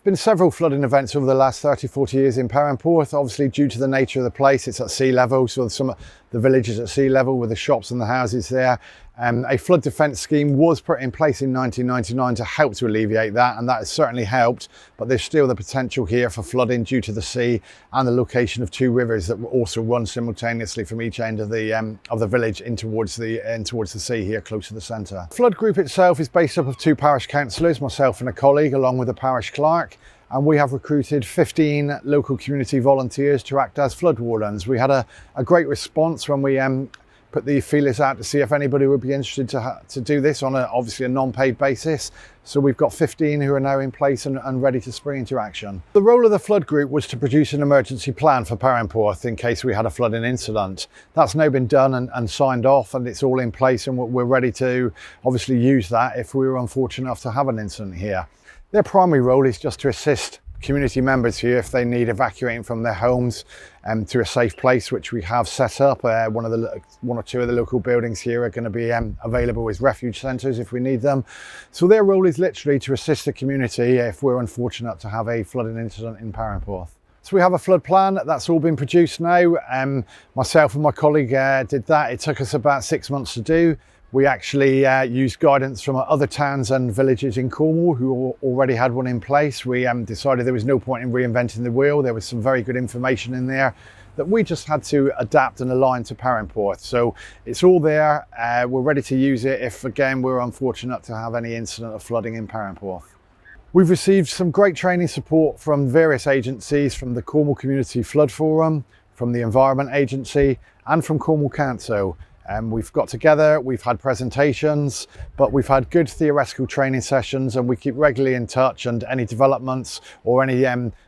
Been several flooding events over the last 30-40 years in Perranporth. Obviously, due to the nature of the place, it's at sea level, so some of the village is at sea level with the shops and the houses there. A flood defence scheme was put in place in 1999 to help to alleviate that, and that has certainly helped, but there's still the potential here for flooding due to the sea and the location of two rivers that will also run simultaneously from each end of the village in towards the sea here close to the centre. The flood group itself is based up of two parish councillors, myself and a colleague, along with the parish clerk. And we have recruited 15 local community volunteers to act as flood wardens. We had a great response when we put the feelers out to see if anybody would be interested to do this on obviously a non-paid basis. So we've got 15 who are now in place and ready to spring into action. The role of the flood group was to produce an emergency plan for Perranporth in case we had a flooding incident. That's now been done and signed off, and it's all in place, and we're ready to obviously use that if we were unfortunate enough to have an incident here. Their primary role is just to assist community members here if they need evacuating from their homes to a safe place, which we have set up. One or two of the local buildings here are going to be available as refuge centres if we need them. So their role is literally to assist the community if we're unfortunate to have a flooding incident in Perranporth. So we have a flood plan that's all been produced now. Myself and my colleague did that. It took us about 6 months to do. We actually used guidance from other towns and villages in Cornwall who already had one in place. We decided there was no point in reinventing the wheel. There was some very good information in there that we just had to adapt and align to Perranporth. So it's all there. We're ready to use it if, again, we're unfortunate to have any incident of flooding in Perranporth. We've received some great training support from various agencies, from the Cornwall Community Flood Forum, from the Environment Agency, and from Cornwall Council. We've got together, we've had presentations, but we've had good theoretical training sessions, and we keep regularly in touch, and any developments or any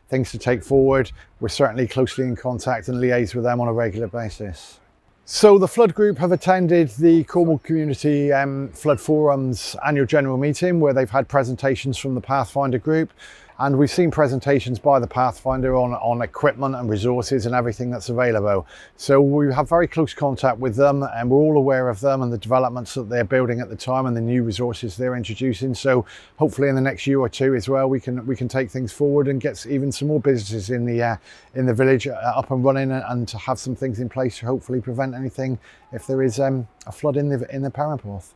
things to take forward, we're certainly closely in contact and liaise with them on a regular basis. So the Flood Group have attended the Cornwall Community Flood Forum's annual general meeting, where they've had presentations from the Pathfinder group. And we've seen presentations by the Pathfinder on equipment and resources and everything that's available. So we have very close contact with them, and we're all aware of them and the developments that they're building at the time and the new resources they're introducing. So hopefully in the next year or two as well, we can take things forward and get even some more businesses in the village up and running, and to have some things in place to hopefully prevent anything if there is a flood in the Perranporth.